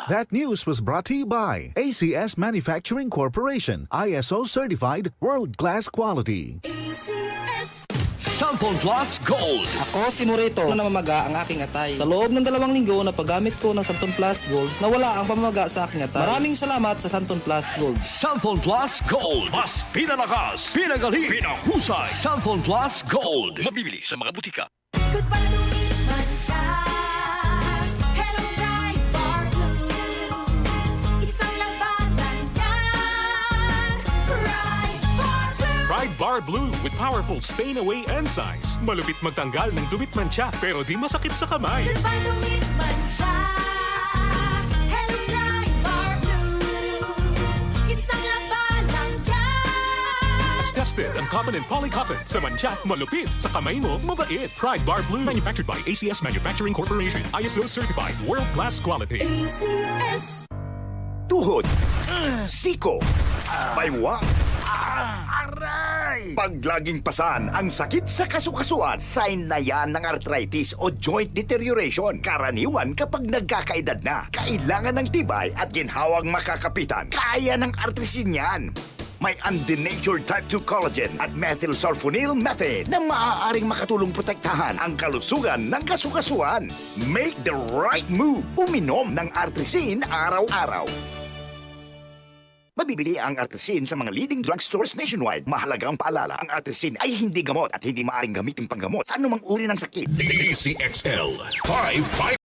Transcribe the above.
That news was brought to you by ACS Manufacturing Corporation, ISO certified world-class quality. ACS. Cellphone Plus Gold. Ako si Morito na namamaga ang aking atay. Sa loob ng 2 linggo na paggamit ko ng Santon Plus Gold, nawala ang pamamaga sa aking atay. Maraming salamat sa Santon Plus Gold. Cellphone Plus Gold. Mas pinalakas, pinagaling, pinahusay. Cellphone Plus Gold. Mabibili sa mga butika. Goodbye to me, Mansha. Hello, bright bar blue. Isang labanan yan. Bright bar blue. Pride Bar Blue with powerful stain-away enzymes. Malupit magtanggal ng dumit mancha pero di masakit sa kamay. Goodbye to me, Mansha. Hello, bright bar blue. Isang labanan yan. As tested ang cotton and polycotton. Sa mancha, malupit. Sa kamay mo, mabait. Pride Bar Blue. Manufactured by ACS Manufacturing Corporation. ISO certified. World-class quality. ACS. Tuhod, siko, baywang, aray! Pag laging pasan ang sakit sa kasukasuan, sign na yan ng arthritis o joint deterioration. Karaniwan kapag nagkakaedad na, kailangan ng tibay at ginhawang makakapitan. Kaya ng artrisin yan. May undenatured type 2 collagen at methylsulfonyl methane na maaaring makatulong protektahan ang kalusugan ng kasukasuan. Make the right move. Uminom ng artrisin araw-araw. Mabibili ang artrisin sa mga leading drugstores nationwide. Mahalagang paalala, ang artrisin ay hindi gamot at hindi maaaring gamitin panggamot sa anumang uri ng sakit. ACXL 5